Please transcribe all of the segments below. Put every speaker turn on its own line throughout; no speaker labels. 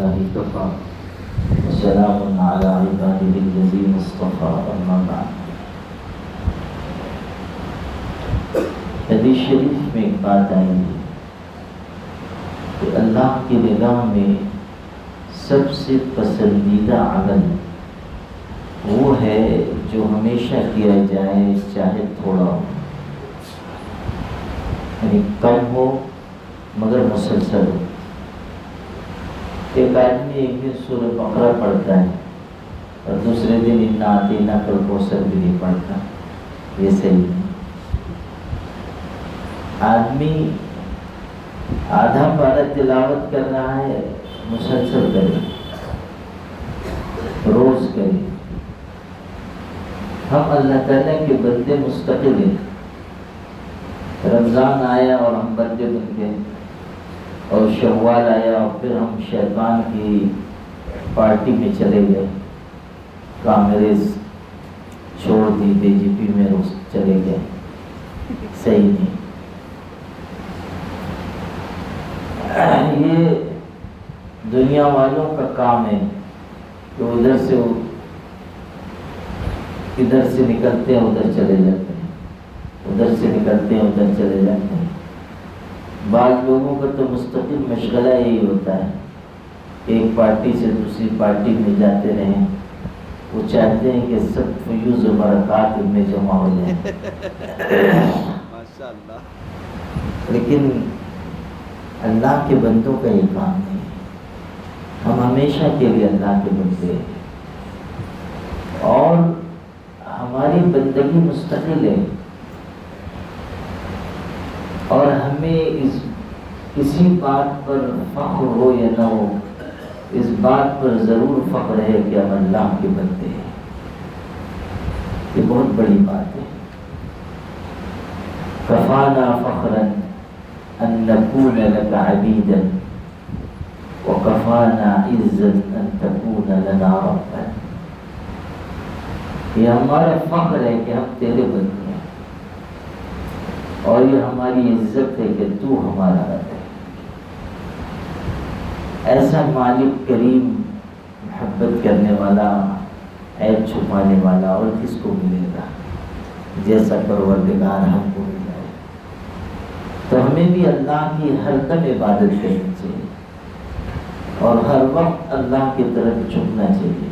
الله كفى وسلام على عباده الذين اصطفى أما بعد. حدیث شریف میں ایک بات آئی ہے کہ اللہ کی نگاہ میں سب سے پسندیدہ عمل وہ ہے جو ہمیشہ کیا جائے چاہے تھوڑا ہو، یعنی کم ہو مگر مسلسل ہو. ایک آدمی ایک دن سورہ بقرہ پڑھتا ہے اور دوسرے دن انا اعطیناک الکوثر بھی نہیں پڑھتا، یہ صحیح نہیں. آدمی آدھا پارہ تلاوت کر رہا ہے، مسلسل کرے، روز کرے. ہم اللہ تعالیٰ کے بندے مستقل ہیں. رمضان آیا اور ہم بندے بن گئے، اور شوال آیا اور پھر ہم شیطان کی پارٹی میں چلے گئے، کانگریس چھوڑ دی، بی جے پی میں چلے گئے. صحیح نہیں. یہ دنیا والوں کا کام ہے کہ ادھر سے ادھر سے نکلتے ہیں ادھر چلے جاتے ہیں، ادھر سے نکلتے ہیں ادھر چلے جاتے ہیں. بعض لوگوں کا تو مستقل مشغلہ یہی ہوتا ہے، ایک پارٹی سے دوسری پارٹی میں جاتے رہیں. وہ چاہتے ہیں کہ سب فیوز و برکات ان میں جمع ہو جائیں. ماشاءاللہ. لیکن اللہ کے بندوں کا یہ کام نہیں ہے. ہم ہمیشہ کے لیے اللہ کے بندے ہیں اور ہماری بندگی مستقل ہے، اور ہمیں کسی بات پر فخر ہو یا نہ ہو، اس بات پر ضرور فخر ہے کہ ہم اللہ کے بندے ہیں. یہ بہت بڑی بات ہے. کفانا فخرا ان نکون لک عبیدا وکفانا عزا ان تکون لنا ربا. یہ ہمارا فخر ہے کہ ہم تیرے بندے ہیں، اور یہ ہماری عزت ہے کہ تو ہمارا رب ہے. ایسا مالک کریم، محبت کرنے والا، عیب چھپانے والا اور کس کو ملے گا جیسا پروردگار ہم کو ملا ہے. تو ہمیں بھی اللہ کی ہر دم عبادت کرنی چاہیے اور ہر وقت اللہ کی طرف جھکنا چاہیے.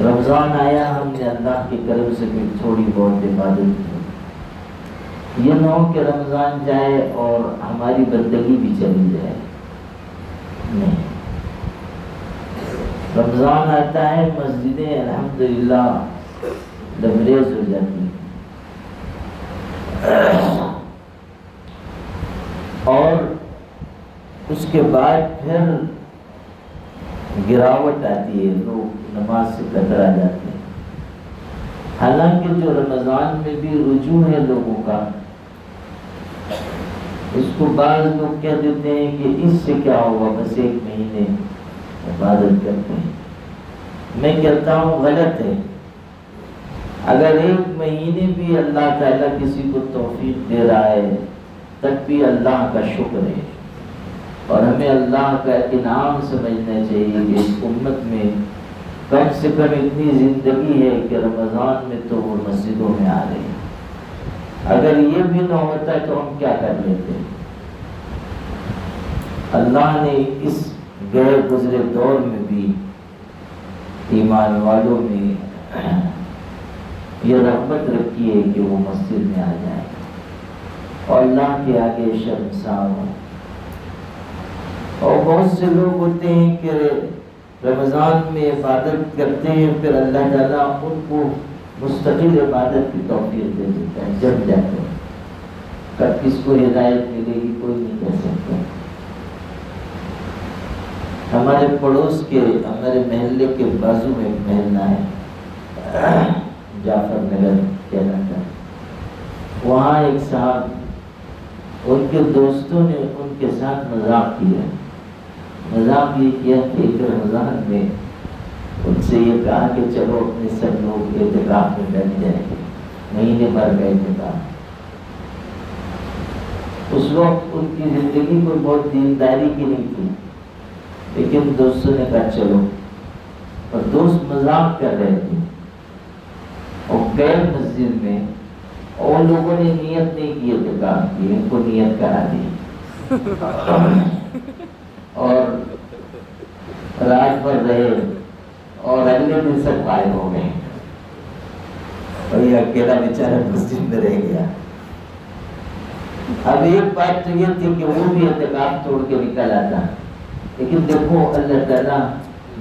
رمضان آیا، ہم نے اللہ کے کرم سے بھی تھوڑی بہت عبادت کی. یہ نہ ہو کہ رمضان جائے اور ہماری بندگی بھی چلی جائے. نہیں، رمضان آتا ہے، مسجدیں الحمدللہ لبریز ہو جاتی ہیں، اور اس کے بعد پھر گراوٹ آتی ہے، لوگ نماز سے کترا جاتے ہیں. حالانکہ جو رمضان میں بھی رجوع ہے لوگوں کا، اس کو بعض لوگ کہہ دیتے ہیں کہ اس سے کیا ہوگا، بس ایک مہینے عبادت کرتے ہیں. میں کہتا ہوں غلط ہے. اگر ایک مہینے بھی اللہ تعالیٰ کسی کو توفیق دے رہا ہے تب بھی اللہ کا شکر ہے، اور ہمیں اللہ کا انعام سمجھنا چاہیے کہ اس امت میں کم سے کم اتنی زندگی ہے کہ رمضان میں تو وہ مسجدوں میں آ رہے ہیں. اگر یہ بھی نہ ہوتا ہے تو ہم کیا کر لیتے. اللہ نے اس گئے گزرے دور میں بھی ایمان والوں میں یہ رغبت رکھی ہے کہ وہ مسجد میں آ جائیں اور اللہ کے آگے شرمسار ہوں. اور بہت سے لوگ ہوتے ہیں کہ رمضان میں عبادت کرتے ہیں، پھر اللہ تعالیٰ ان کو مستقل عبادت کی توفیق دے دیتا ہے جب جاتے ہیں. کب کس کو ہدایت ملے گی کوئی نہیں کہہ سکتا. ہمارے پڑوس کے، ہمارے محلے کے بازو میں ایک محلہ ہے، جعفر نگر کہلاتا ہے. وہاں ایک صاحب، ان کے دوستوں نے ان کے ساتھ مذاق کیا. مذاق یہ کیا کہ ایک رمضان میں ان سے یہ کہا کہ چلو اپنے سب لوگ اعتکاف میں بیٹھ جائیں گے، مہینے بھر کا اعتکاف. اس وقت ان کی زندگی کوئی بہت دینداری کی نہیں تھی، لیکن دوستوں نے کہا چلو، اور دوست مذاق کر رہے تھے اور گئے مسجد میں، اور لوگوں نے نیت نہیں کی اعتکاف کی، ان کو نیت کرا دی اور رات بھر رہے اور اگلے دن سب غائب ہو گئے اور یہ اکیلا بیچارہ مسجد میں رہ گیا۔ اب ایک بات تو یہ تھی کہ وہ بھی اعتکاف توڑ کے نکل آتا، لیکن دیکھو اللہ تعالیٰ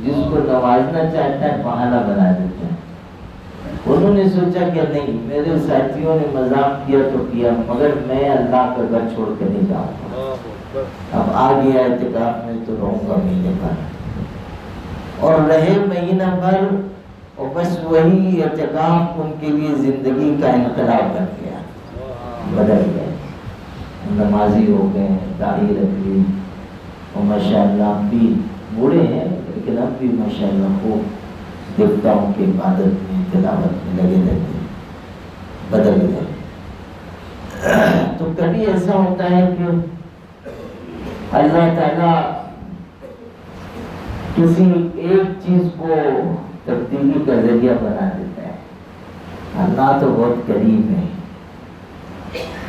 جس کو نوازنا چاہتا ہے بہانہ بنا دیتا ہے۔ انہوں نے سوچا کہ نہیں، میرے ساتھیوں نے مذاق کیا تو کیا، مگر میں اللہ کا گھر چھوڑ کے نہیں جاؤں گا، اب آ گیا اعتکاف میں تو رہوں گا مہینے بھر، اور رہے مہینہ بھر، اور بس وہی اعتکاف ان کے لیے زندگی کا انقلاب بن گیا، بدل گئے، نمازی ہو گئے، داڑھی رکھ لی، اور ماشاءاللہ اب بھی بوڑھے ہیں لیکن اب بھی ماشاءاللہ خوب دیوتاؤں کی عبادت میں، تلاوت میں لگے رہتے ہیں، بدل گئے۔ تو کبھی ایسا ہوتا ہے کہ اللہ تعالیٰ کسی ایک چیز کو تبدیلی کا ذریعہ بنا دیتا ہے۔ اللہ تو بہت قریب ہے،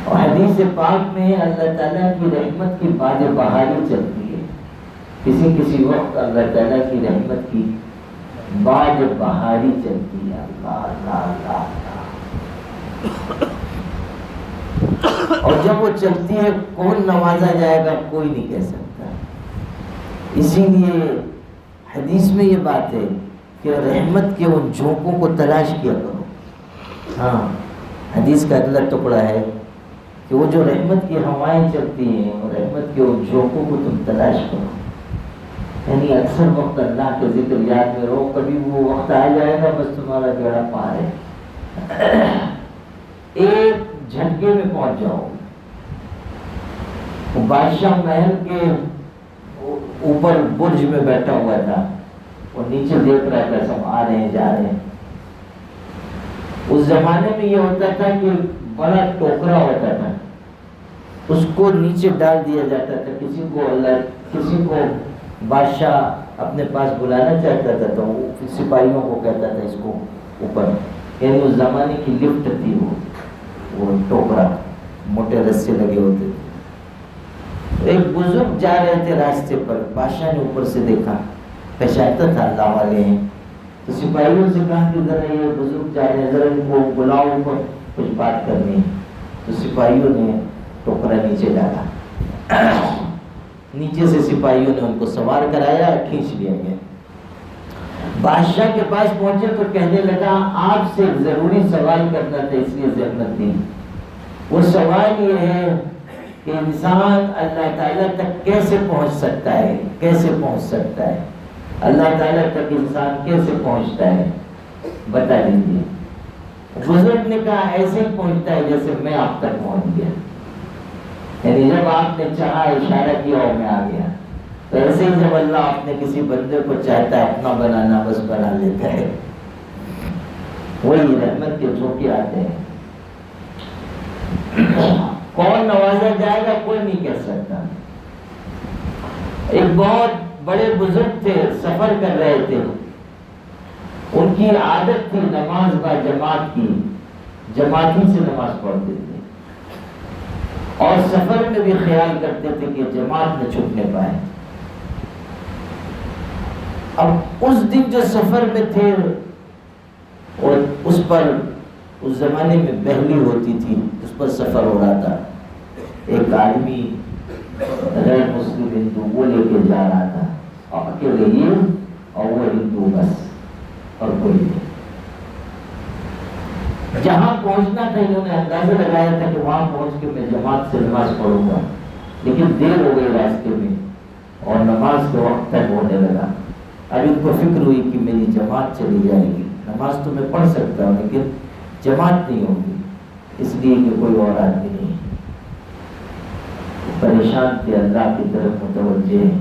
اور حدیث پاک میں اللہ تعالیٰ کی رحمت کی باد بہاری چلتی ہے، کسی وقت اللہ تعالیٰ کی رحمت کی باد بہاری چلتی ہے، اللہ اللہ اللہ اللہ، اور جب وہ چلتی ہے کون نوازا جائے گا کوئی نہیں کہہ سکتا۔ اسی لیے حدیث میں یہ بات ہے کہ رحمت کے ان جھونکوں کو تلاش کیا کرو۔ ہاں، حدیث کا اگلا ٹکڑا ہے کہ وہ جو رحمت کی ہوائیں چلتی ہیں اور رحمت کے ان جھونکوں کو تم تلاش کرو، یعنی اکثر وقت اللہ کے ذکر یاد میں رہو، کبھی وہ وقت آ جائے گا بس تمہارا بیڑا پار ہے، ایک جھٹکے میں پہنچ جاؤ۔ بادشاہ محل کے اوپر برج میں بیٹھا ہوا تھا، اور نیچے دیکھ رہا تھا سب آ رہے ہیں جا رہے ہیں۔ اس زمانے میں یہ ہوتا تھا کہ بڑا ٹوکرا ہوتا تھا، اس کو نیچے ڈال دیا جاتا تھا، کسی کو بادشاہ اپنے پاس بلانا چاہتا تھا تو وہ سپاہیوں کو کہتا تھا اس کو اوپر، یعنی اس زمانے کی لفٹ تھی وہ ٹوکرا، موٹے رسے لگے ہوتے تھے۔ ایک بزرگ جا رہے تھے راستے پر، بادشاہ نے اوپر سے دیکھا، پہچانتا تھا اللہ والے ہیں، تو سپاہیوں سے کہا کہ ذرا یہ بزرگ جا رہے ہیں، ذرا ان کو بلاؤ اوپر، کچھ بات کرنی ہے۔ تو سپاہیوں نے ٹوکرا نیچے ڈالا، نیچے سے سپاہیوں نے ان کو سوار کرایا، کھینچ لیا گیا۔ بادشاہ کے پاس پہنچے تو کہنے لگا آپ سے ایک ضروری سوال کرنا تھا، اس لیے زحمت دی۔ وہ سوال یہ ہے کہ انسان اللہ تعالیٰ تک کیسے پہنچ سکتا ہے، کیسے پہنچ سکتا ہے، اللہ تعالیٰ تک انسان کیسے پہنچتا ہے، بتا دیجیے۔ بزرگ نے کہا ایسے ہی پہنچتا ہے جیسے میں آپ تک پہنچ گیا، یعنی جب آپ نے چاہا اشارہ کیا اور میں آ گیا، تو ایسے ہی جب اللہ اپنے کسی بندے کو چاہتا ہے اپنا بنانا، بس بنا لیتا ہے۔ وہی رحمت کے جھونکے آتے ہیں، کون نوازا جائے گا کوئی نہیں کہہ سکتا۔ ایک بہت بڑے بزرگ تھے، سفر کر رہے تھے، ان کی عادت تھی نماز با جماعت کی، جماعتی سے نماز پڑھتے تھے، اور سفر میں بھی خیال کرتے تھے کہ جماعت نہ چھوٹنے پائے۔ اب اس دن جو سفر میں تھے، اور اس پر اس زمانے میں بہلی ہوتی تھی، اس پر سفر ہو رہا تھا، ایک آدمی غیر مسلم ہندو وہ لے کے جا رہا تھا، اور اکیلے یہ اور وہ ہندو بس، اور کوئی نہیں۔ جہاں پہنچنا تھا انہوں نے اندازہ لگایا تھا کہ وہاں پہنچ کے میں جماعت سے نماز پڑھوں گا، لیکن دیر ہو گئی راستے میں اور نماز کے وقت تک ہونے لگا۔ اب ان کو فکر ہوئی کہ میری جماعت چلی جائے گی، نماز تو میں پڑھ سکتا ہوں لیکن جماعت نہیں ہوگی، اس لیے کہ کوئی اور آدمی نہیں۔ پریشان تھے، اللہ کی طرف متوجہ ہیں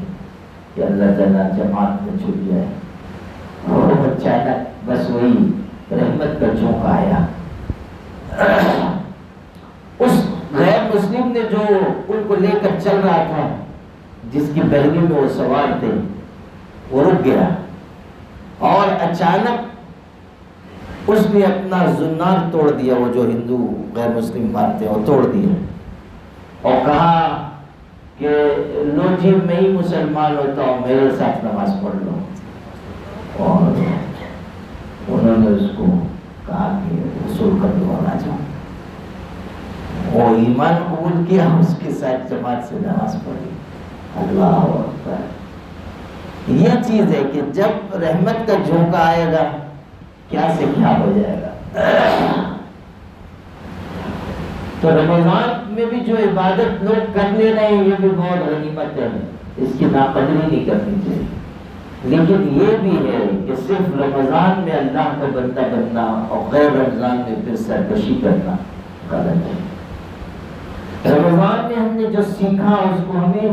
کہ اللہ تعالیٰ جماعت میں چھوٹ جائے، اور اچانک بس وہی رحمت کا جھونکا آیا۔ اس غیر مسلم نے جو ان کو لے کر چل رہا تھا، جس کی بہلی میں وہ سوار تھے، وہ رک گیا اور اچانک اس نے اپنا زنار توڑ دیا، وہ جو ہندو غیر مسلم مانتے ہیں وہ توڑ دیا اور کہا کہ لو جی میں ہی مسلمان ہوتا ہوں، میرے ساتھ نماز پڑھ لو۔ اور انہوں نے اس کو کہا کہ رسول کر دو اور آ جاؤ۔ وہ ایمان قبول کیا، اس کے ساتھ جماعت سے نماز پڑھی۔ اللہ اکبر۔ یہ چیز ہے کہ جب رحمت کا جھونکا آئے گا کیا سے کیا ہو جائے گا۔ تو رمضان میں بھی جو عبادت لوگ کر لے رہے ہیں یہ بھی بہت غنیمت ہے، اس کی ناقدری نہیں کرنی چاہیے۔ لیکن یہ بھی ہے کہ صرف رمضان میں اللہ کا بندہ بننا اور غیر رمضان میں پھر سرکشی کرنا غلط ہے۔ رمضان میں ہم نے جو سیکھا اس کو ہمیں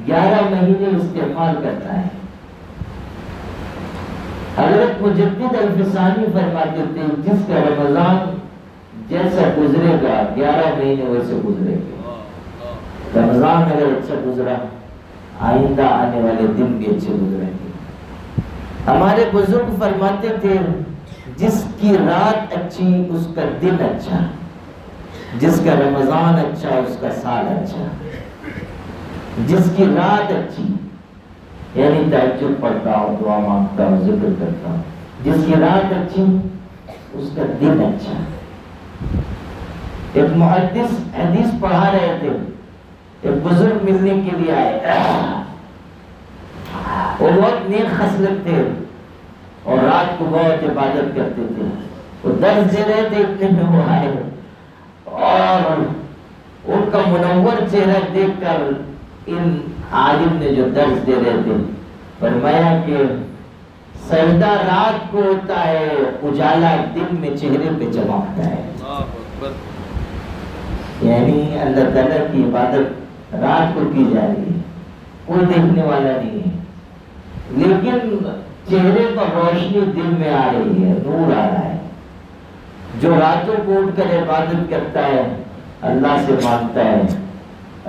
11 مہینے استعمال کرنا ہے۔ حضرت مجدد الفسانی فرماتے تھے جس کا رمضان جیسا گزرے گا 11 مہینے ویسے گزرے گا۔ رمضان اگر اچھا گزرا آئندہ آنے والے دن بھی اچھے گزریں گے۔ ہمارے بزرگ فرماتے تھے جس کی رات اچھی اس کا دن اچھا، جس کا رمضان اچھا اس کا سال اچھا۔ جس کی رات اچھی یعنی تہجد پڑھتا ہوں، دعا مانگتا ہوں، ذکر کرتا ہوں، جس کی رات اچھی اس کا دن اچھا۔ ایک محدث حدیث پڑھا رہے تھے، ایک بزرگ ملنے کے لیے آئے، وہ بہت نیک خصلت تھے اور رات کو بہت عبادت کرتے تھے۔ وہ درس دے رہے تھے، اتنے میں وہ آئے اور ان کا منور چہرہ دیکھ کر ان عالم نے جو درس دے رہے تھے فرمایا کہ سجدہ رات کو ہوتا ہے، اجالا دن میں چہرے پہ چمکتا ہے۔ یعنی اللہ تعالیٰ کی عبادت رات کو کی جا رہی ہے، کوئی دیکھنے والا نہیں ہے، لیکن چہرے پر روشنی دل میں آ رہی ہے، نور آ رہا ہے۔ جو راتوں کو اٹھ کر عبادت کرتا ہے، اللہ سے مانگتا ہے،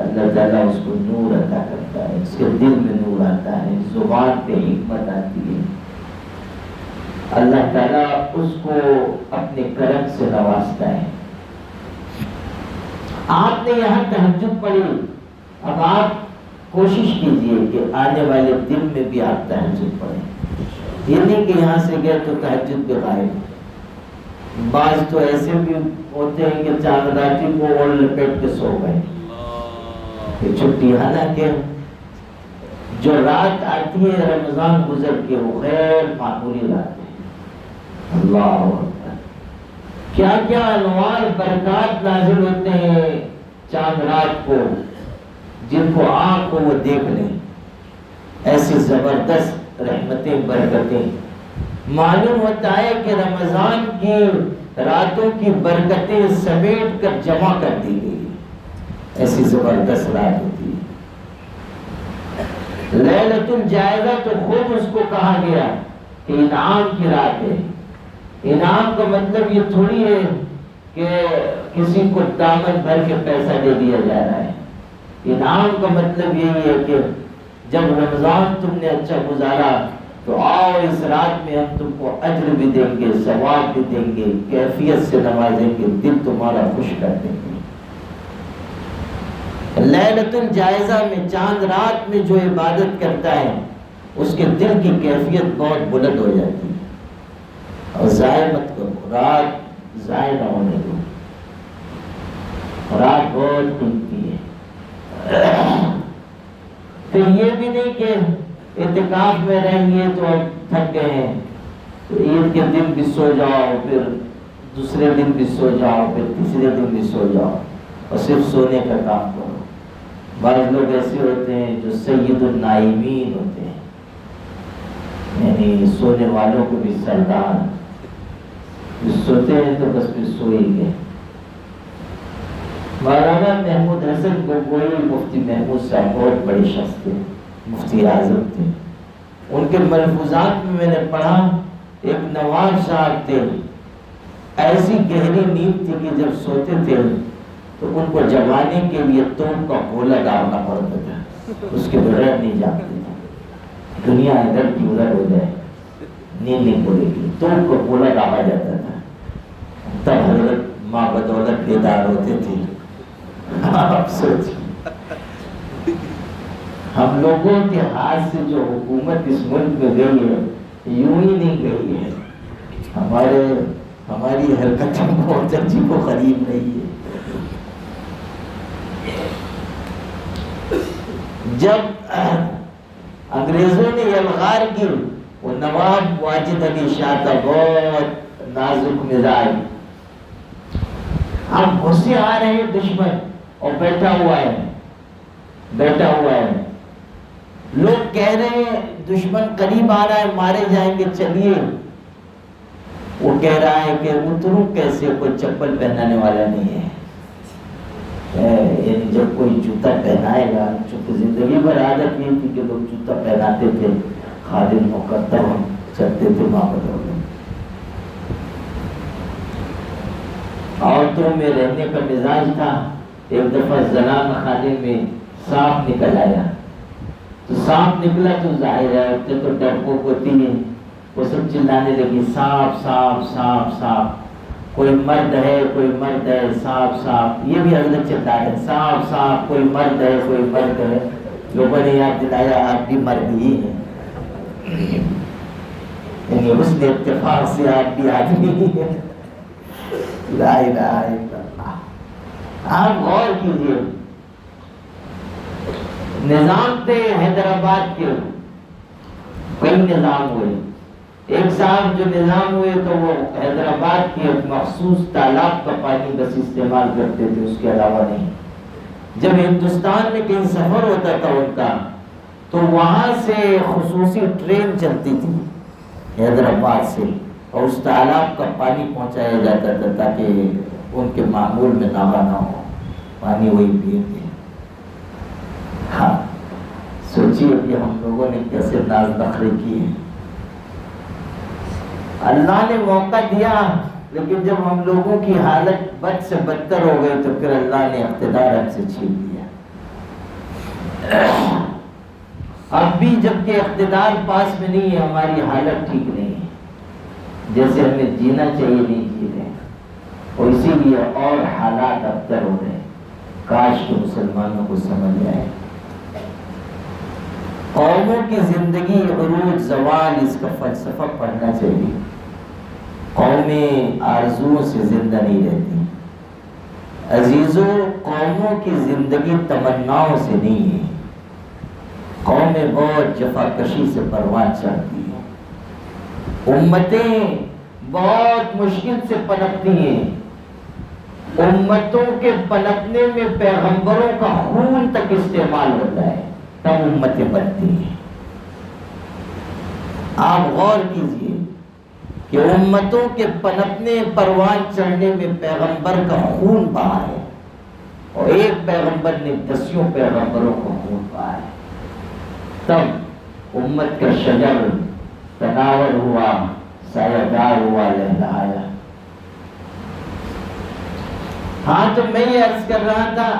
اللہ تعالیٰ اس کو نور عطا کرتا ہے، اس کے دل میں نور آتا ہے، زبان پہ حکمت آتی ہے، اللہ تعالیٰ اس کو اپنے کرم سے نوازتا ہے۔ آپ نے یہاں تہجد پڑھی، اب آپ کوشش کیجئے کہ آنے والے دن میں بھی آپ تہجد پڑھیں۔ یہ نہیں کہ یہاں سے گئے تو تہجد پہ غائب۔ بعض تو ایسے بھی ہوتے ہیں کہ چاند راتی کو اور لپیٹ کے سو گئے کہ چھٹی، حالانکہ جو رات آتی ہے رمضان گزر کے وہ غیر معمولی رات ہے۔ اللہ اکبر، کیا کیا انوار برکات نازل ہوتے ہیں چاند رات کو، جن کو آنکھ کو وہ دیکھ لیں، ایسی زبردست رحمتیں برکتیں۔ معلوم ہوتا ہے کہ رمضان کی راتوں کی برکتیں سمیٹ کر جمع کر دی گئی، ایسی زبردست رات ہوتی ہے۔ لیلۃ الجائزہ تو خود اس کو کہا گیا کہ انعام کی رات ہے۔ انعام کا مطلب یہ تھوڑی ہے کہ کسی کو دامن بھر کے پیسہ دے دیا جا رہا ہے۔ انعام کا مطلب یہی ہے کہ جب رمضان تم نے اچھا گزارا تو آؤ اس رات میں ہم تم کو اجر بھی دیں گے، ثواب بھی دیں گے، کیفیت سے نوازیں گے، دل تمہارا خوش کر دیں گے۔ لیلۃ الجائزہ میں چاند رات میں جو عبادت کرتا ہے اس کے دل کی کیفیت بہت بلند ہو جاتی ہے۔ اور ضائع مت کرو، رات ضائع نہ ہونے دو، رات بہت قیمتی ہے۔ پھر یہ بھی نہیں کہ اعتکاف میں رہیں گے تو اب تھک گئے ہیں تو عید کے دن بھی سو جاؤ، پھر دوسرے دن بھی سو جاؤ، پھر تیسرے دن بھی سو جاؤ اور صرف سونے کا کام کرو۔ بعض لوگ ایسے ہوتے ہیں جو سید النائمین ہوتے ہیں، یعنی سونے والوں کو بھی سردار، جو سوتے ہیں تو بس پھر سو ہی گئے۔ مولانا محمود حسن گوگوئی مفتی محمود صاحب بہت بڑے شخص تھے، مفتی اعظم تھے۔ ان کے ملفوظات میں نے پڑھا، ایک نواب صاحب تھے، ایسی گہری نیند تھی کہ جب سوتے تھے تو ان کو جگانے کے لیے توپ کا گولا ڈالنا پڑتا تھا، اس کے بغیر نہیں جاگتے تھے۔ دنیا ادھر کی ادھر ہو جائے، نیند نہیں کھلے گی، تو ان کو بولا ڈالا جاتا تھا، تب حضرت ماں بدولت بیدار ہوتے تھے۔ آپ سوچیں ہم لوگوں کے ہاتھ سے جو حکومت اس ملک میں گئی ہے، یوں ہی نہیں گئی ہے، ہماری حرکتیں بہت عجیب و غریب رہی ہے۔ جب انگریزوں نے یلغار کی، وہ نواب واجد علی شاہ کا بہت نازک مزاج، اب غصے آ رہے ہیں دشمن اور بیٹھا ہوا ہے، لوگ کہہ رہے ہیں دشمن قریب آ رہا ہے، مارے جائیں گے، چلیے۔ وہ کہہ رہا ہے کہ اتروں کیسے، کوئی چپل پہنانے والا نہیں ہے، یعنی جب کوئی جوتا پہنائے گا، چونکہ زندگی بھر عادت یہ تھی کہ لوگ جوتا پہناتے تھے، خادم مقدم ہم چلتے تھے وہاں پر۔ عورتوں میں رہنے کا مزاج تھا۔ ایک دفعہ زنان خانے میں سانپ نکل آیا، تو سانپ نکلا تو ظاہر ہے عورتیں تو ڈرپوک ہوتی ہیں، وہ سب چلانے لگی سانپ سانپ سانپ سانپ، کوئی مرد ہے کوئی مرد ہے، سانپ سانپ، یہ بھی حضرت چلتا ہے سانپ سانپ، کوئی مرد ہے کوئی مرد ہے۔ لوگوں نے یاد دلایا آپ بھی مرد ہی ہیں، یعنی اس نے اتفاق سے آپ بھی آدمی ہی ہیں۔ لا الہ الا اللہ۔ آپ غور کیجئے، نظام تھے حیدرآباد کے، کئی نظام ہوئے، ایک صاحب جو نظام ہوئے تو وہ حیدرآباد کے مخصوص تالاب کا پانی بس استعمال کرتے تھے، اس کے علاوہ نہیں۔ جب ہندوستان میں کہیں سفر ہوتا تھا ان کا، تو وہاں سے خصوصی ٹرین چلتی تھی حیدرآباد سے، اور اس تالاب کا پانی پہنچایا جاتا تھا تاکہ ان کے معمول میں ناغہ نہ ہو، پانی وہی پیے تھے۔ ہاں سوچیے کہ ہم لوگوں نے کیسے ناز نخرے کی ہیں۔ اللہ نے موقع دیا، لیکن جب ہم لوگوں کی حالت بد سے بدتر ہو گئی تو پھر اللہ نے اقتدار ہم سے چھین لیا۔ اب بھی جبکہ اقتدار پاس میں نہیں ہے، ہماری حالت ٹھیک نہیں ہے، جیسے ہمیں جینا چاہیے نہیں جی رہے، اور اسی لیے اور حالات ابتر ہو رہے ہیں۔ کاش کہ مسلمانوں کو سمجھ آئے، قوموں کی زندگی عروج زوال، اس کا فلسفہ پڑھنا چاہیے۔ قومیں آرزوؤں سے زندہ نہیں رہتی عزیزوں، قوموں کی زندگی تمناؤں سے نہیں ہے، قومیں بہت جفاکشی سے پروان چڑھتی ہیں، امتیں بہت مشکل سے پنپتی ہیں، امتوں کے پنپنے میں پیغمبروں کا خون تک استعمال ہوتا ہے، تب امتیں بنتی ہیں۔ آپ غور کیجئے کہ امتوں کے پنپنے پروان چڑھنے میں پیغمبر کا خون بہا ہے، اور ایک پیغمبر نے دسیوں پیغمبروں کا خون بہا ہے، تب امت کا شجر تناور ہوا، سایہ دار ہوا، لہلایا۔ ہاں تو میں یہ عرض کر رہا تھا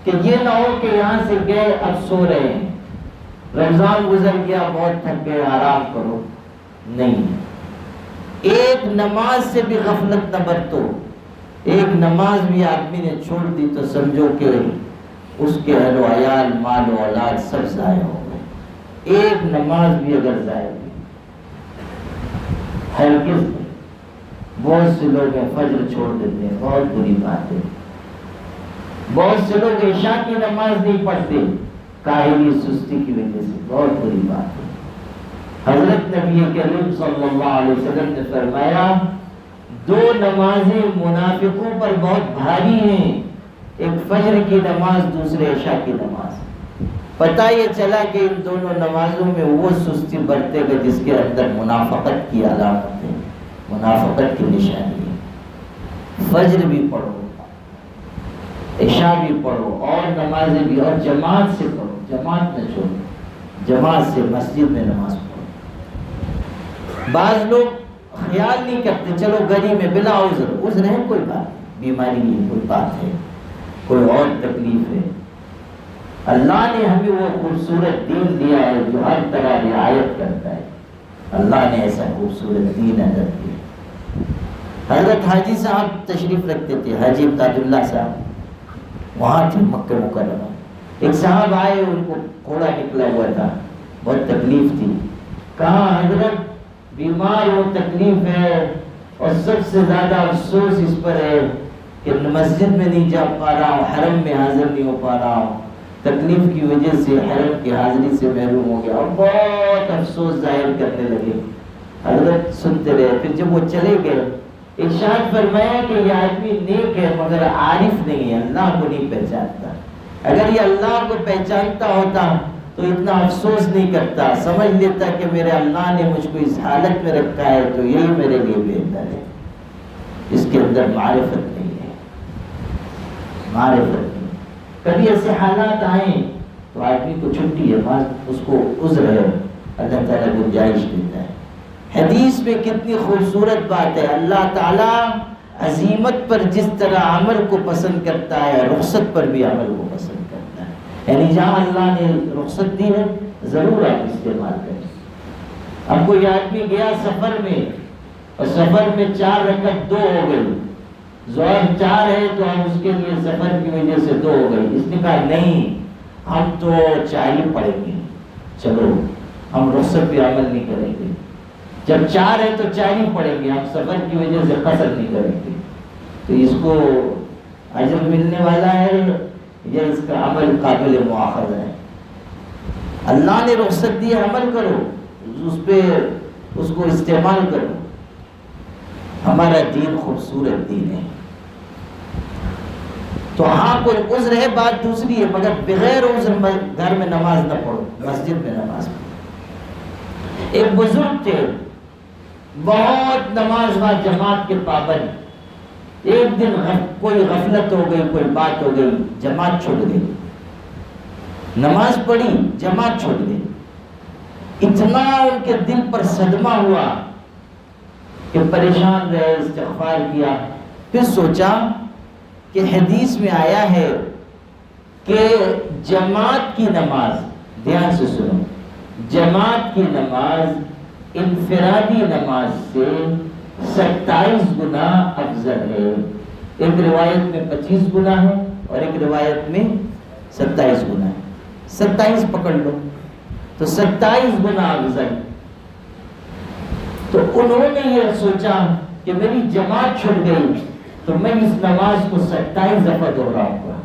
کہ یہ نہ ہو کہ یہاں سے گئے اب سو رہے ہیں، رمضان گزر گیا بہت تھک گئے آرام کرو، نہیں، ایک نماز سے بھی غفلت نہ برتو۔ ایک نماز بھی آدمی نے چھوڑ دی تو سمجھو کہ اس کے اہل و عیال، مال و اولاد سب ضائع ہو گئے۔ ایک نماز بھی اگر ضائع ہوئی، ہرگز نہیں۔ بہت سے لوگ فجر چھوڑ دیتے ہیں، بہت بری بات ہے۔ بہت سے لوگ عشاء کی نماز نہیں پڑھتے کاہلی سستی کی وجہ سے، بہت بری بات ہے۔ حضرت نبی کریم صلی اللہ علیہ وسلم نے فرمایا، دو نمازیں منافقوں پر بہت بھاری ہیں، ایک فجر کی نماز، دوسرے عشاء کی نماز۔ پتہ یہ چلا کہ ان دونوں نمازوں میں وہ سستی برتے گا جس کے اندر منافقت کی علامت ہے، منافقت کی نشانی ہے۔ فجر بھی پڑھو، عشاء بھی پڑھو، اور نمازیں بھی، اور جماعت سے پڑھو، جماعت نہ چھوڑو، جماعت سے مسجد میں نماز پڑھو۔ بعض لوگ خیال نہیں کرتے، چلو گھر میں بلا عذر ہے، کوئی بات، بیماری ہے، کوئی بات ہے، کوئی اور تکلیف ہے، اللہ نے ہمیں وہ خوبصورت دین دیا ہے جو ہر طرح رعایت کرتا ہے. اللہ نے ایسا خوبصورت دین ادا کیا. حضرت حاجی صاحب تشریف رکھتے تھے، حاجی امداد اللہ صاحب، وہاں تھے مکہ مکرمہ. ایک صاحب آئے، ان کو کوڑا نکلا ہوا تھا، بہت تکلیف تھی. کہا حضرت بیمار ہو، تکلیف ہے، اور سب سے زیادہ افسوس اس پر ہے کہ مسجد میں نہیں جا پا رہا ہوں، حرم میں حاضر نہیں ہو پا رہا ہوں، تکلیف کی وجہ سے حرم کی حاضری سے محروم ہو گیا، اور بہت افسوس ظاہر کرنے لگے. حضرت سنتے رہے. پھر جب وہ چلے گئے، ارشاد فرمایا کہ یہ آدمی نیک ہے مگر عارف نہیں ہے، اللہ کو نہیں پہچانتا. اگر یہ اللہ کو پہچانتا ہوتا تو اتنا افسوس نہیں کرتا، سمجھ لیتا کہ میرے اللہ نے مجھ کو اس حالت میں رکھا ہے تو یہی میرے لیے بہتر ہے. اس کے اندر معرفت نہیں ہے، معرفت نہیں. کبھی ایسے حالات آئیں تو آدمی کو چھٹی ہے، اس کو عذر ہے، اللہ تعالیٰ گنجائش دیتا ہے. حدیث میں کتنی خوبصورت بات ہے. اللہ تعالیٰ عزیمت پر جس طرح عمل کو پسند کرتا ہے، رخصت پر بھی عمل کو پسند کرتا ہے. یعنی جہاں اللہ نے رخصت دی ہے ضرور آپ استعمال کریں. اب کوئی آدمی گیا سفر میں اور سفر میں 4 رکعت 2 ہو گئی، ظہر 4 ہے تو ہم اس کے لیے سفر کی وجہ سے 2 ہو گئی. اس نے کہا نہیں، ہم تو 4 ہی پڑھیں گے، چلو ہم رخصت پہ عمل نہیں کریں گے. جب 4 ہے تو 4 ہی پڑھیں گے، ہم سفر کی وجہ سے قصر نہیں کریں گے. تو اس کو اجر ملنے والا ہے یا اس کا عمل قابل مواخذہ ہے؟ اللہ نے رخصت دی، عمل کرو اس پہ، اس کو استعمال کرو. ہمارا دین خوبصورت دین ہے. تو ہاں کوئی عذر ہے بات دوسری ہے، مگر بغیر عذر گھر میں نماز نہ پڑھو، مسجد میں نماز پڑھو. ایک بزرگ تھے، بہت نماز و جماعت کے پابند. ایک دن کوئی غفلت ہو گئی، کوئی بات ہو گئی، جماعت چھوٹ گئی. نماز پڑھی، جماعت چھوٹ گئی. اتنا ان کے دل پر صدمہ ہوا کہ پریشان رہے، استغفار کیا. پھر سوچا کہ حدیث میں آیا ہے کہ جماعت کی نماز، دھیان سے سنو، جماعت کی نماز انفرادی نماز سے 27 گنا افضل ہے. ایک روایت میں 25 گنا ہے اور ایک روایت میں 27 گنا ہے. 27 پکڑ لو تو 27 گنا افضل. تو انہوں نے یہ سوچا کہ میری جماعت چھوٹ گئی تو میں اس نماز کو 27 دفعہ دہراؤں گا.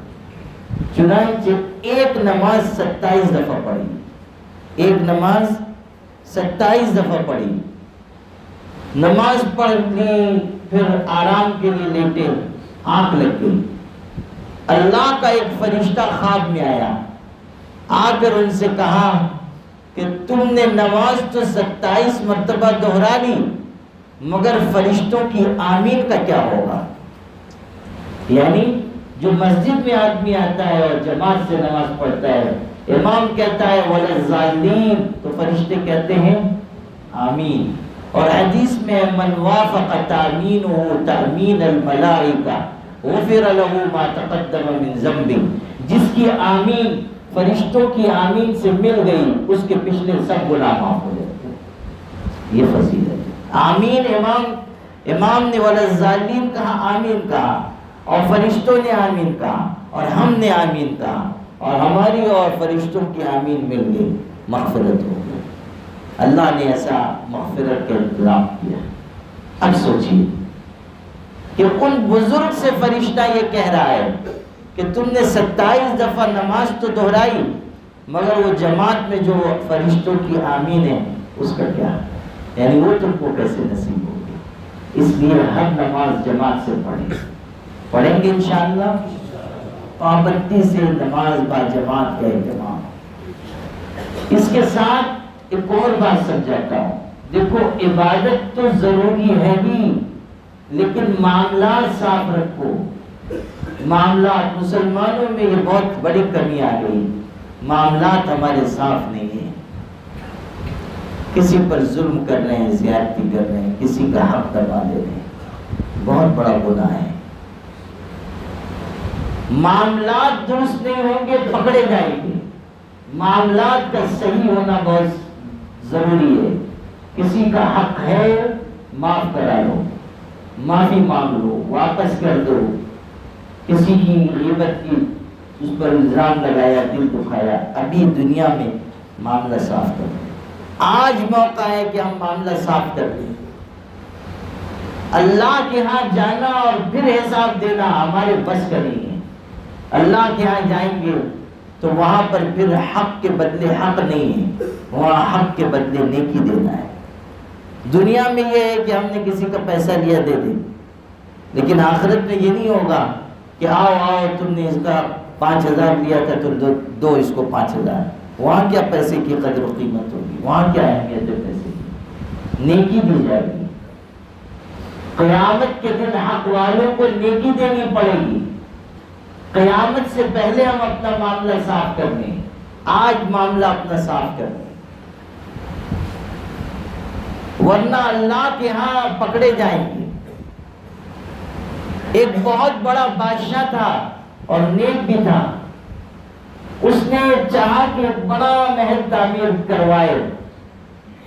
چنانچہ ایک نماز 27 دفعہ پڑھی، ایک نماز 27 دفعہ پڑھی. نماز پڑھ لی، پھر آرام کے لیے لیٹے، آنکھ لگ گئی. اللہ کا ایک فرشتہ خواب میں آیا، آ کر ان سے کہا کہ تم نے نماز تو 27 مرتبہ دہرا لی، مگر فرشتوں کی آمین کا کیا ہوگا؟ یعنی جو مسجد میں آدمی آتا ہے اور جماعت سے نماز پڑھتا ہے، امام کہتا ہے وَلَلظَّالِّينَ تو فرشتے کہتے ہیں آمین. اور حدیث میں من وافق تأمینه تأمین الملائکہ غفر له ما تقدم من ذنبه، جس کی آمین فرشتوں کی آمین سے مل گئی اس کے پچھلے سب گناہ معاف ہو جاتے ہیں. یہ فضیلت ہے. آمین امام نے وَلَلظَّالِّينَ کہا، آمین کہا، اور فرشتوں نے آمین کہا، اور ہم نے آمین کہا، اور ہماری اور فرشتوں کی آمین مل گئی، مغفرت ہو گئی. اللہ نے ایسا مغفرت کا انتظام کیا. اب سوچیے کہ ان بزرگ سے فرشتہ یہ کہہ رہا ہے کہ تم نے 27 دفعہ نماز تو دہرائی، مگر وہ جماعت میں جو فرشتوں کی آمین ہے اس کا کیا؟ یعنی وہ تم کو کیسے نصیب ہوگی؟ اس لیے ہر نماز جماعت سے پڑھیں گے انشاءاللہ. پابندی سے نماز با جماعت کا اہتمام. اس کے ساتھ ایک اور بات سمجھاتا ہوں. دیکھو عبادت تو ضروری ہے ہی، لیکن معاملات صاف رکھو. معاملات، مسلمانوں میں یہ بہت بڑی کمی آ گئی، معاملات ہمارے صاف نہیں ہیں. کسی پر ظلم کر رہے ہیں، زیادتی کر رہے ہیں، کسی کا حق دبا دے رہے ہیں، بہت بڑا گناہ ہے. معاملات درست نہیں ہوں گے پکڑے جائیں گے. معاملات کا صحیح ہونا بہت ضروری ہے. کسی کا حق ہے معاف کرا لو، معافی مانگ لو، واپس کر دو. کسی کی غیبت کی اس پر الزام لگایا، دل دکھایا، ابھی دنیا میں معاملہ صاف کر دیں. آج موقع ہے کہ ہم معاملہ صاف کر دیں. اللہ کے ہاں جانا اور پھر حساب دینا ہمارے بس کا نہیں ہے. اللہ کے ہاں جائیں گے تو وہاں پر پھر حق کے بدلے حق نہیں ہے، وہاں حق کے بدلے نیکی دینا ہے. دنیا میں یہ ہے کہ ہم نے کسی کا پیسہ لیا دے دیں، لیکن آخرت میں یہ نہیں ہوگا کہ آؤ تم نے اس کا 5,000 لیا تھا تو دو اس کو 5,000. وہاں کیا پیسے کی قدر و قیمت ہوگی، وہاں کیا اہمیت ہے پیسے کی. نیکی دی جائے گی. قیامت کے دن حق والوں کو نیکی دینی پڑے گی. قیامت سے پہلے ہم اپنا معاملہ صاف کر لیں. آج معاملہ اپنا صاف کر لیں، ورنہ اللہ کے ہاں پکڑے جائیں گے. ایک بہت بڑا بادشاہ تھا اور نیک بھی تھا. اس نے چاہا کہ ایک بڑا محل تعمیر کروائے.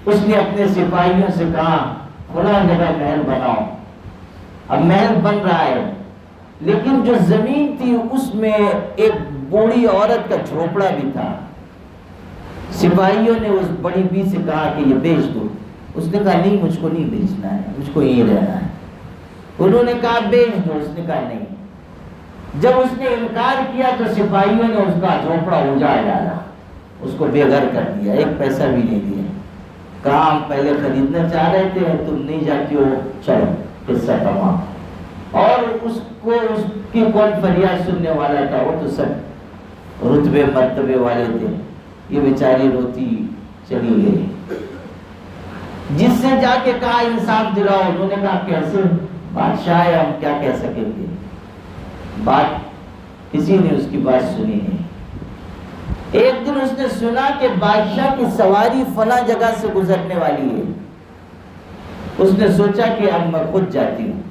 اس نے اپنے سپاہیوں سے کہا فلاں جگہ محل بناؤ. اب محل بن رہا ہے، لیکن جو زمین تھی اس میں ایک بوڑھی عورت کا جھوپڑا بھی تھا. سپاہیوں نے اس بڑی بی سے کہا کہ یہ بیچ دو. اس نے کہا نہیں، مجھ کو نہیں بیچنا ہے، مجھ کو یہیں رہنا ہے. انہوں نے کہا بیچ دو. اس نے کہا نہیں. جب اس نے انکار کیا تو سپاہیوں نے اس کا جھوپڑا اجاڑ ڈالا، اس کو بے گھر کر دیا، ایک پیسہ بھی نہیں دیا. کہا ہم پہلے خریدنا چاہ رہے تھے، تم نہیں جاتی ہو، چلو حصہ تمام. اور اس کی کون فریاد سننے والا تھا؟ وہ تو سب رتبے مرتبے والے تھے. یہ بیچاری روتی چلی گئی. جس سے جا کے کہا انصاف دلاؤ، انہوں نے کہا کیسے، بادشاہ ہے، ہم کیا کہہ سکیں گے. بات کسی نے اس کی بات سنی نہیں. ایک دن اس نے سنا کہ بادشاہ کی سواری فلاں جگہ سے گزرنے والی ہے. اس نے سوچا کہ اب میں خود جاتی ہوں.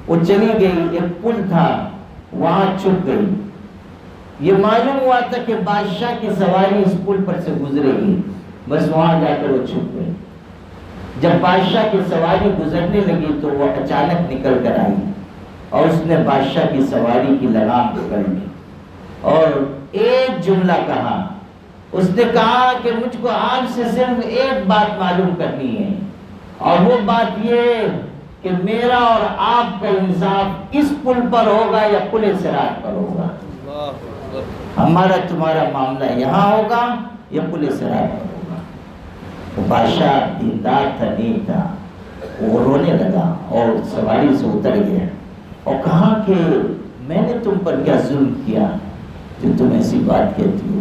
وہ چلی گئی. ایک پل تھا، وہاں چھپ گئی. یہ معلوم ہوا تھا کہ بادشاہ کی سواری اس پل پر سے گزرے گی، بس وہاں جا کر وہ چھپ گئی. جب بادشاہ کی سواری گزرنے لگی تو وہ اچانک نکل کر آئی اور اس نے بادشاہ کی سواری کی لگام پکڑ لی اور ایک جملہ کہا. اس نے کہا کہ مجھ کو آپ سے صرف ایک بات معلوم کرنی ہے، اور وہ بات یہ کہ میرا اور آپ کا انصاف اس پل پر ہوگا یا پل صراط پر ہوگا. ہمارا تمہارا معاملہ یہاں ہوگا یا پل صراط پر ہوگا. وہ بادشاہ دیندار تھا، نیک تھا. وہ رونے لگا اور سواری سے اتر گیا اور کہا کہ میں نے تم پر کیا ظلم کیا جو تم ایسی بات کہتی ہو.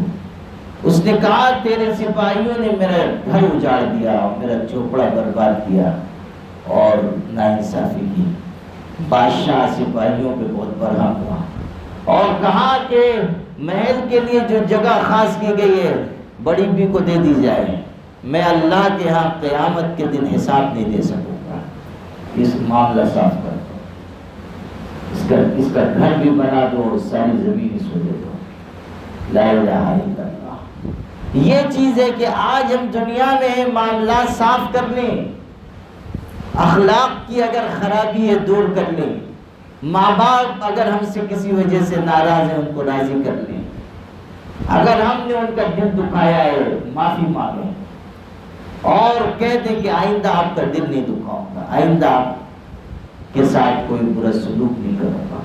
اس نے کہا تیرے سپاہیوں نے میرا گھر اجاڑ دیا اور میرا جھوپڑا برباد کیا اور ناانصافی کی. بادشاہ سپاہیوں پہ بہت برہم ہوا اور کہا کہ محل کے لیے جو جگہ خاص کی گئی ہے بڑی بی کو دے دی جائے. میں اللہ کے ہاں قیامت کے دن حساب نہیں دے سکوں گا. اس معاملہ صاف کر دو، اس کا گھر بھی بنا دو اور ساری زمین اس کو دے دو. لا الہ الا اللہ. یہ چیز ہے کہ آج ہم دنیا میں معاملات صاف کر لیں. اخلاق کی اگر خرابی ہے دور کر لیں. ماں باپ اگر ہم سے کسی وجہ سے ناراض ہیں ان کو راضی کر لیں. اگر ہم نے ان کا دل دکھایا ہے معافی مانگیں اور کہہ دیں کہ آئندہ آپ کا دل نہیں دکھاؤں گا، آئندہ آپ کے ساتھ کوئی برا سلوک نہیں کروں گا.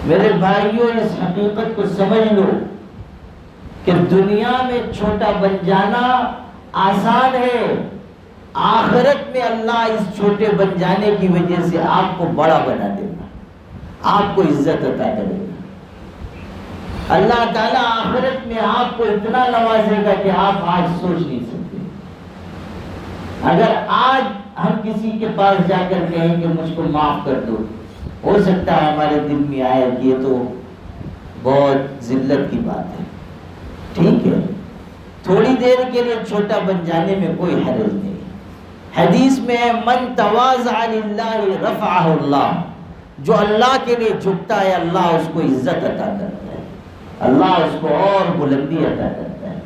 میرے بھائیوں اس حقیقت کو سمجھ لو کہ دنیا میں چھوٹا بن جانا آسان ہے. آخرت میں اللہ اس چھوٹے بن جانے کی وجہ سے آپ کو بڑا بنا دے گا، آپ کو عزت عطا کرے گا. اللہ تعالیٰ آخرت میں آپ کو اتنا نوازے گا کہ آپ آج سوچ نہیں سکتے. اگر آج ہم کسی کے پاس جا کر کہیں کہ مجھ کو معاف کر دو، ہو سکتا ہے ہمارے دل میں آئے کہ یہ تو بہت ذلت کی بات ہے. ٹھیک ہے، تھوڑی دیر کے لیے چھوٹا بن جانے میں کوئی حرج نہیں. حدیث میں من تواضع للہ رفعہ اللہ، جو اللہ کے لیے جھکتا ہے اللہ اس کو عزت عطا کرتا ہے، اللہ اس کو اور بلندی عطا کرتا ہے،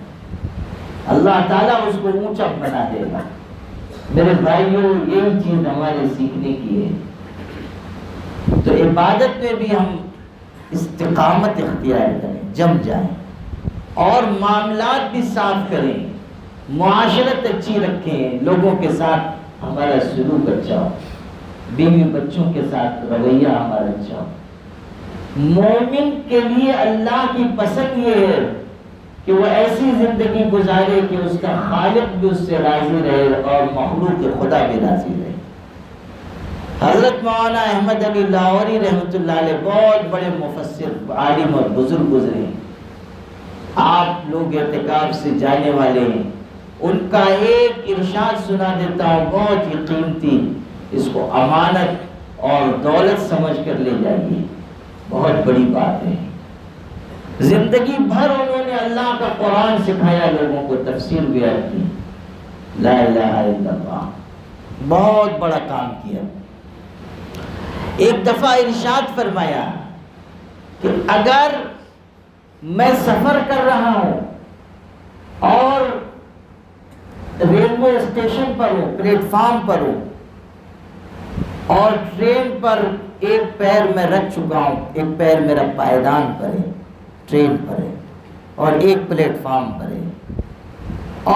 اللہ تعالیٰ اس کو اونچا بنا دے گا۔ میرے بھائیوں، یہی چیز ہمارے سیکھنے کی ہے۔ تو عبادت میں بھی ہم استقامت اختیار کریں، جم جائیں، اور معاملات بھی صاف کریں، معاشرت اچھی رکھیں، لوگوں کے ساتھ ہمارا سلوک اچھا ہو، بیوی بچوں کے ساتھ رویہ ہمارا اچھا ہو۔ مومن کے لیے اللہ کی پسند یہ ہے کہ وہ ایسی زندگی گزارے کہ اس کا خالق بھی اس سے راضی رہے اور مخلوق خدا بھی راضی رہے۔ حضرت مولانا احمد علی لاہوری رحمۃ اللہ علیہ بہت بڑے مفسر، عالم اور بزرگ گزرے ہیں، آپ لوگ اعتکاف سے جانے والے ہیں، ان کا ایک ارشاد سنا دیتا ہوں، بہت ہی قیمتی، اس کو امانت اور دولت سمجھ کر لے جائیے، بہت بڑی بات ہے۔ زندگی بھر انہوں نے اللہ کا قرآن سکھایا، لوگوں کو تفسیر بیان کی، لا الہ الا اللہ، بہت بڑا کام کیا۔ ایک دفعہ ارشاد فرمایا کہ اگر میں سفر کر رہا ہوں اور ریلوے اسٹیشن پر ہوں، پلیٹ فارم پر ہوں، اور ٹرین پر ایک پیر میں رکھ چکا ہوں، ایک پیر میرا پائیدان پر ہے، ٹرین پر ہے، اور ایک پلیٹ فارم پر ہے،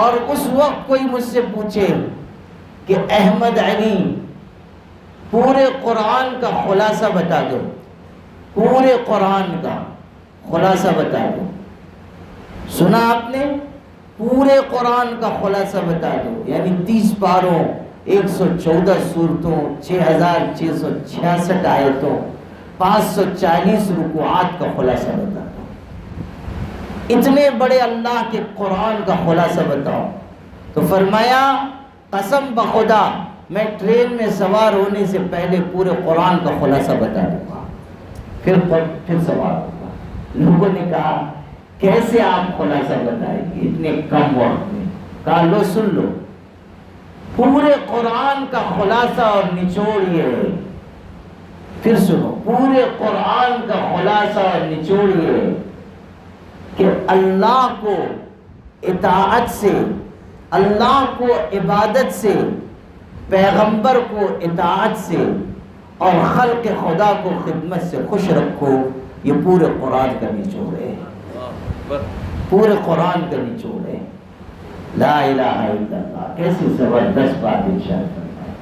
اور اس وقت کوئی مجھ سے پوچھے کہ احمد علی پورے قرآن کا خلاصہ بتا دو، پورے قرآن کا خلاصہ بتا دو، سنا آپ نے؟ پورے قرآن کا خلاصہ بتا دو، یعنی 30 پاروں، 114 سورتوں، 6666 آیتوں، 540 رکوعات کا خلاصہ بتا دو، اتنے بڑے اللہ کے قرآن کا خلاصہ بتاؤ۔ تو فرمایا قسم بخدا میں ٹرین میں سوار ہونے سے پہلے پورے قرآن کا خلاصہ بتا دوں گا، پھر سوار ہوگا۔ لوگوں نے کہا کیسے آپ خلاصہ بتائیں گے اتنے کم وقت میں؟ کہا لو سن لو، پورے قرآن کا خلاصہ اور نچوڑ یہ ہے، پھر سنو، پورے قرآن کا خلاصہ اور نچوڑ یہ ہے کہ اللہ کو اطاعت سے، اللہ کو عبادت سے، پیغمبر کو اطاعت سے، اور خلق خدا کو خدمت سے خوش رکھو، یہ پورے قرآن کا نچوڑ ہے، پورے قرآن کا نچوڑ ہے۔ لا الہ الا اللہ، کیسی زبردست بات ارشاد فرمائی۔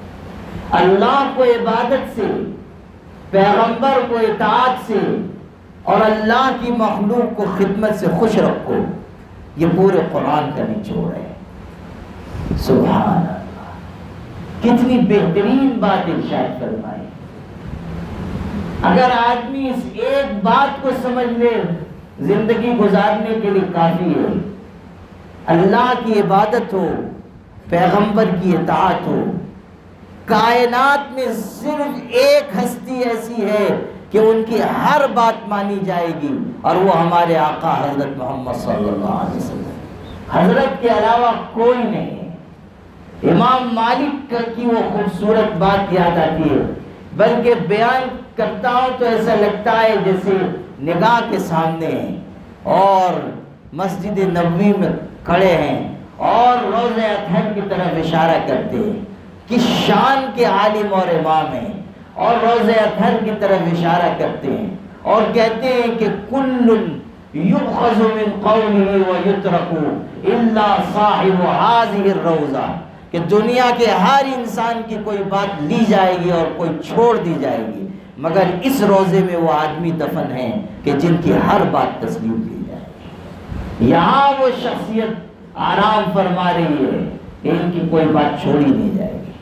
اللہ کو عبادت سے، پیغمبر کو اطاعت سے، اور اللہ کی مخلوق کو خدمت سے خوش رکھو، یہ پورے قرآن کا نچوڑ ہے۔ سبحان اللہ، کتنی بہترین بات ارشاد فرمائی۔ اگر آدمی اس ایک بات کو سمجھ لے، زندگی گزارنے کے لیے کافی ہے۔ اللہ کی عبادت ہو، پیغمبر کی اطاعت ہو۔ کائنات میں صرف ایک ہستی ایسی ہے کہ ان کی ہر بات مانی جائے گی، اور وہ ہمارے آقا حضرت محمد صلی اللہ علیہ وسلم، حضرت کے علاوہ کوئی نہیں ہے۔ امام مالک کی وہ خوبصورت بات یاد آتی ہے، بلکہ بیان کرتا ہوں تو ایسا لگتا ہے جیسے نگاہ کے سامنے ہیں، اور مسجد نبوی میں کھڑے ہیں اور روضہ اطہر کی طرف اشارہ کرتے ہیں، کس شان کے عالم اور امام ہیں، اور روضہ اطہر کی طرف اشارہ کرتے ہیں اور کہتے ہیں کہ کل یؤخذ من قوله ویترک الا صاحب هذه الروضہ، کہ دنیا کے ہر انسان کی کوئی بات لی جائے گی اور کوئی چھوڑ دی جائے گی، مگر اس روضے میں وہ آدمی دفن ہیں کہ جن کی ہر بات تسلیم کی جائے گی۔ یہاں وہ شخصیت آرام فرما رہی ہے کہ ان کی کوئی بات چھوڑی نہیں جائے گی،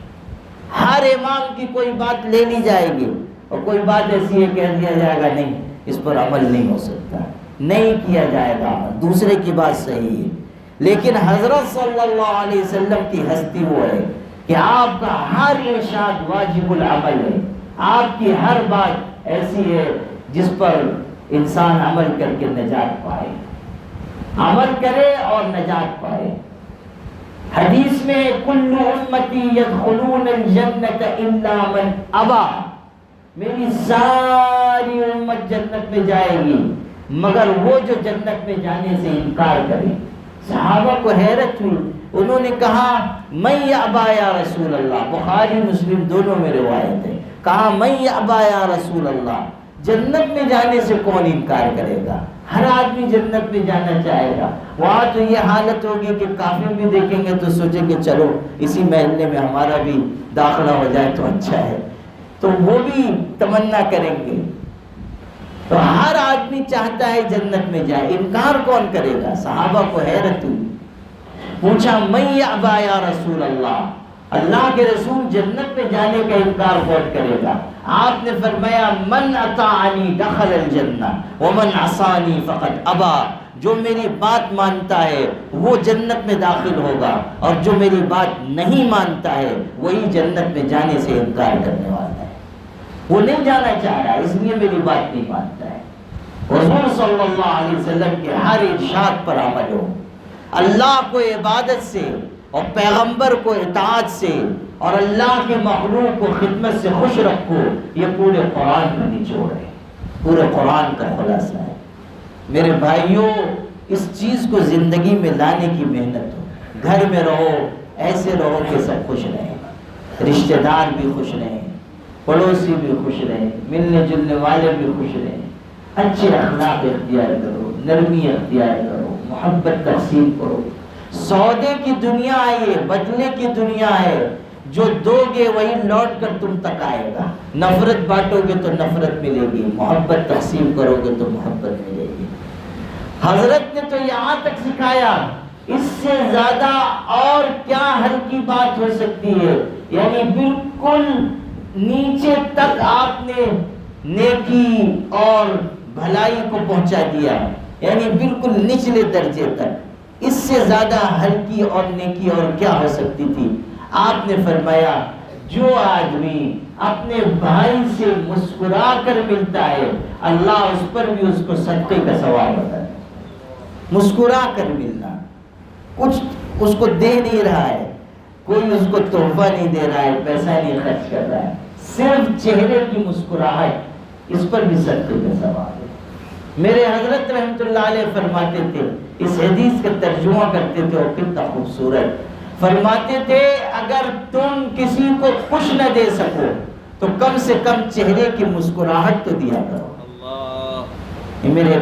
ہر امام کی کوئی بات لے لی جائے گی، اور کوئی بات ایسی ہے کہہ دیا جائے گا نہیں اس پر عمل نہیں ہو سکتا، نہیں کیا جائے گا، دوسرے کی بات صحیح ہے۔ لیکن حضرت صلی اللہ علیہ وسلم کی ہستی وہ ہے کہ آپ کا ہر ارشاد واجب العمل ہے، آپ کی ہر بات ایسی ہے جس پر انسان عمل کر کے نجات پائے، عمل کرے اور نجات پائے۔ حدیث میں کل امتی یدخلون الجنت الا من ابا، میری ساری امت جنت میں جائے گی مگر وہ جو جنت میں جانے سے انکار کرے۔ صحابہ کو حیرت ہوئی، انہوں نے کہا من یابا یا رسول اللہ، بخاری مسلم دونوں میں روایت ہے، کہا من یابا یا رسول اللہ، جنت میں جانے سے کون انکار کرے گا؟ ہر آدمی جنت میں جانا چاہے گا۔ وہاں تو یہ حالت ہوگی کہ کافر بھی دیکھیں گے تو سوچیں گے چلو اسی محلے میں ہمارا بھی داخلہ ہو جائے تو اچھا ہے، تو وہ بھی تمنا کریں گے۔ تو ہر آدمی چاہتا ہے جنت میں جائے، انکار کون کرے گا؟ صحابہ کو حیرت ہوئی، پوچھا من یابا یا رسول اللہ، اللہ کے رسول جنت میں جانے کا انکار کون کرے گا؟ آپ نے فرمایا من اطاعنی دخل الجنہ ومن عصانی فقد ابا، جو میری بات مانتا ہے وہ جنت میں داخل ہوگا اور جو میری بات نہیں مانتا ہے وہی جنت میں جانے سے انکار کرنے والا ہے۔ وہ نہیں جانا چاہ رہا اس لیے میری بات نہیں مانتا ہے۔ حضور صلی اللہ علیہ وسلم کے ہر ارشاد پر عمل ہو، اللہ کو عبادت سے اور پیغمبر کو اطاعت سے اور اللہ کے مخلوق کو خدمت سے خوش رکھو، یہ پورے قرآن کا نچوڑ ہے، پورے قرآن کا خلاصہ ہے۔ میرے بھائیوں، اس چیز کو زندگی میں لانے کی محنت ہو۔ گھر میں رہو ایسے رہو کہ سب خوش رہیں، رشتہ دار بھی خوش رہیں، پڑوسی بھی خوش رہیں، ملنے جلنے والے بھی خوش رہیں، اچھے اخلاق اختیار کرو، نرمی اختیار کرو، محبت تقسیم کرو۔ سودے کی دنیا ہے، یہ بدلے کی دنیا ہے، جو دو گے وہی لوٹ کر تم تک آئے گا۔ نفرت بانٹو گے تو نفرت ملے گی، محبت تقسیم کرو گے تو محبت ملے گی۔ حضرت نے تو یہاں تک سکھایا، اس سے زیادہ اور کیا ہلکی بات ہو سکتی ہے؟ یعنی بالکل نیچے تک آپ نے نیکی اور بھلائی کو پہنچا دیا، یعنی بالکل نچلے درجے تک۔ اس سے زیادہ ہلکی اور نیکی اور کیا ہو سکتی تھی؟ آپ نے فرمایا جو آدمی اپنے بھائی سے مسکرا کر ملتا ہے اللہ اس پر بھی اس کو صدقے کا ثواب ہوتا ہے۔ مسکرا کر ملنا، کچھ اس کو دے نہیں رہا ہے، کوئی اس کو تحفہ نہیں دے رہا ہے، پیسہ نہیں خرچ کر رہا ہے، صرف چہرے کی مسکراہٹ، اس پر بھی صدقے کا ثواب ہے۔ میرے حضرت رحمت اللہ علیہ فرماتے تھے، اس حدیث کا ترجمہ کرتے تھے اور کتنا خوبصورت فرماتے تھے، اگر تم کسی کو خوش نہ دے سکو تو کم سے کم چہرے کی مسکراہٹ تو دیا کرو۔ یہ میرے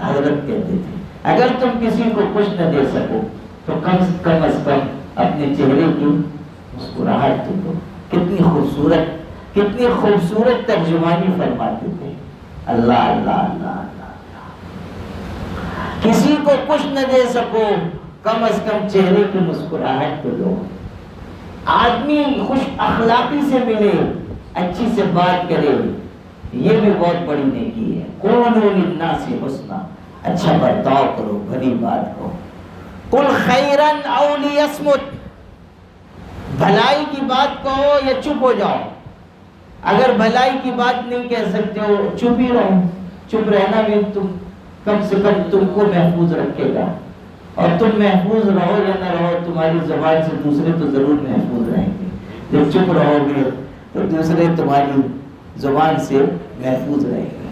حضرت کہتے تھے، اگر تم کسی کو خوش نہ دے سکو تو کم از کم اپنے چہرے کی مسکراہٹ تو دو۔ کتنی خوبصورت ترجمانی فرماتے تھے۔ اللہ اللہ اللہ اللہ، کسی کو خوش نہ دے سکو کم از کم چہرے کی مسکراہٹ تو دو۔ آدمی خوش اخلاقی سے ملے، اچھی سے بات کرے، یہ بھی بہت بڑی نیکی ہے۔ قولوا للناس حسنا، اچھا برتاؤ کرو، بھلی بات کرو۔ قل خیرا او لیصمت، بھلائی کی بات کہو یا چپ ہو جاؤ۔ اگر بھلائی کی بات نہیں کہہ سکتے ہو چپ ہی رہو، چپ رہنا بھی تم کم سے کم تم کو محفوظ رکھے گا، اور تم محفوظ رہو یا نہ رہو تمہاری زبان سے دوسرے تو ضرور محفوظ رہیں گے۔ جب چپ رہو گے تو دوسرے تمہاری زبان سے محفوظ رہیں گے۔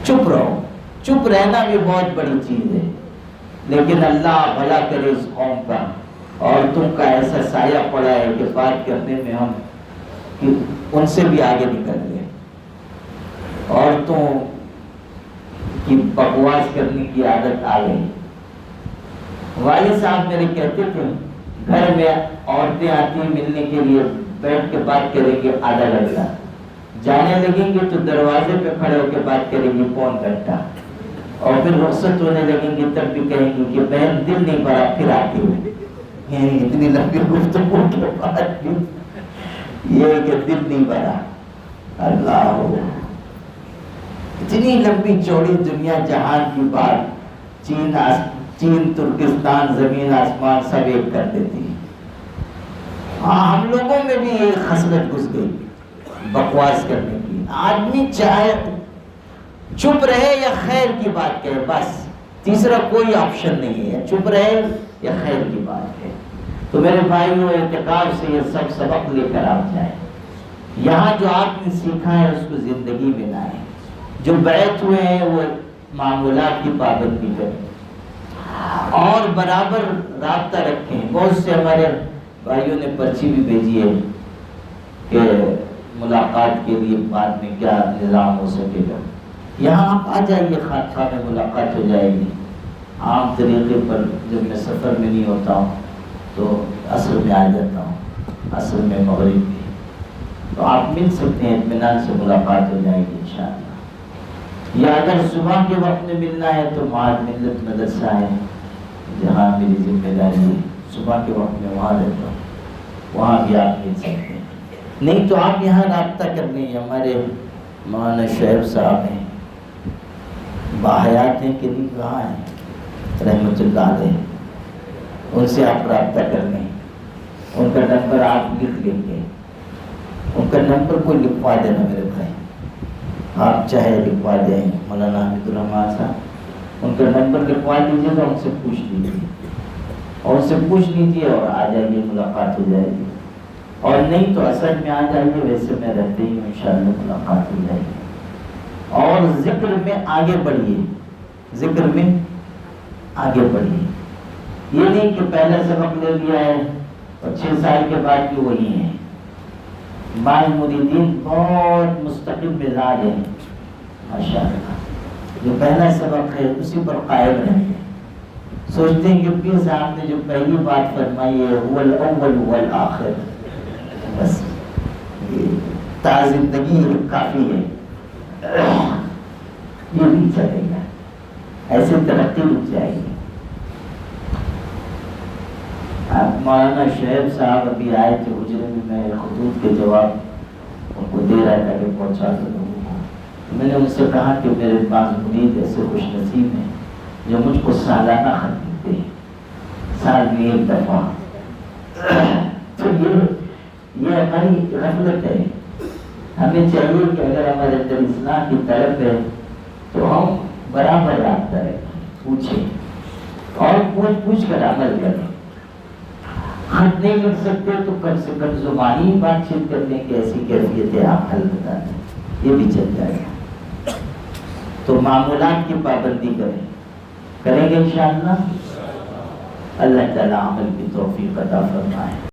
چپ رہو، چپ رہنا بھی بہت بڑی چیز ہے، لیکن اللہ بھلا کرے اس قوم کا، اور تم کا ایسا سایہ پڑا ہے کہ بات کرنے میں ہم ان سے بھی آگے نکل گئے۔ عورتوں کی بکواس کرنے کی عادت آ گئی۔ والد صاحب میرے کہتے تھے، گھر میں عورتیں آتی ہیں ملنے کے لیے، بیٹھ کے بات کریں گے آدھا گھنٹہ، جانے لگیں گے تو دروازے پہ کھڑے ہو کے بات کریں گے پون گھنٹہ، اور پھر رخصت ہونے لگیں گے تب بھی کہیں گے کہ بہن دل نہیں بھرا پھر آتی ہے۔ یعنی اتنی لمبی گفتگو کے بعد بھی یہ کہ دل نہیں بھرا۔ اللہ، اتنی لمبی چوڑی دنیا جہان کی بات، چین ترکستان زمین آسمان سب ایک کر دیتی ہے۔ ہاں، ہم لوگوں میں بھی یہ خصلت گھس گئی بکواس کرنے کی۔ آدمی چاہے چپ رہے یا خیر کی بات کہے، بس تیسرا کوئی آپشن نہیں ہے، چپ رہے یا خیر کی بات ہے۔ تو میرے بھائیوں، اعتکاف سے یہ سب سبق لے کر آپ جائیں، یہاں جو آپ نے سیکھا ہے اس کو زندگی میں لائیں. جو بیعت ہوئے ہیں وہ معمولات کی پابندی کریں اور برابر رابطہ رکھیں. بہت سے ہمارے بھائیوں نے پرچی بھی بھیجی ہے کہ ملاقات کے لیے بعد میں کیا نظام ہو سکے گا. یہاں آپ آ جائیے، خانقاہ میں ملاقات ہو جائے گی. عام طریقے پر جب میں سفر میں نہیں ہوتا ہوں تو عصر میں آ جاتا ہوں، عصر میں مغرب میں، تو آپ مل سکتے ہیں، اطمینان سے ملاقات ہو جائے گی انشاءاللہ. یا اگر صبح کے وقت میں ملنا ہے تو معاد ملت مدرسہ ہے جہاں میری ذمہ داری ہے، صبح کے وقت میں وہاں رہتا ہوں، وہاں بھی آپ مل سکتے ہیں. نہیں تو آپ یہاں رابطہ کر لیں. ہمارے مولانا شعیب صاحب ہیں، باحیات ہیں کہ نہیں، کہاں ہیں رحمۃ اللہ علیہ، ان سے آپ رابطہ کر لیں. ان کا نمبر آپ لکھ لیں گے، ان کا نمبر کوئی لکھوا دینا میرے بھائی، آپ چاہے لکھوا دیں. مولانا حمید الرحمان صاحب، ان کا نمبر لکھوا دیجیے گا، ان سے پوچھ لیجیے، اور ان سے پوچھ لیجیے اور آ جائیے، ملاقات ہو جائے گی. اور نہیں تو اصل میں آ جائیے، ویسے میں رہتے ہی ہوں، انشاءاللہ ملاقات ہو جائے گی. اور ذکر میں آگے بڑھیے، ذکر میں آگے بڑھیے. یہ نہیں کہ پہلا سبق لے لیا ہے اور 6 سال کے بعد بھی وہی ہیں. بعض مریدین بہت مستقل مزاج ہیں ماشاءاللہ، جو پہلا سبق ہے اسی پر قائم رہتے ہیں. سوچتے ہیں کہ پیر صاحب نے جو پہلی بات فرمائی ہے هو الاول والآخر، بس تا زندگی کافی ہے، یہ نہیں چلے گا، ایسے ترقی رک جائے گی. مولانا شعیب صاحب ابھی آئے تھے حجرے میں، میں خطوط کے جواب ان کو دے رہا تھا کہ پہنچا دو لوگوں کو. میں نے ان سے کہا کہ میرے پاس مرید ایسے خوش نصیب ہیں جو مجھ کو سالانہ خط دیتے ہیں، سال میں 1 دفعہ. تو یہ ہماری غفلت ہے. ہمیں چاہیے کہ اگر ہمارے اندر اصلاح کی طرف ہے تو ہم برابر رابطہ رہیں، پوچھیں اور پوچھ کر عمل کریں. خط نہیں لکھ سکتے تو کم سے کم زبانی بات چیت کر لیں کہ ایسی کیفیت ہے، آپ حل بتا دیں، یہ بھی چل جائے گا. تو معمولات کی پابندی کریں گے انشاءاللہ. اللہ تعالیٰ عمل کی توفیق عطا فرمائے.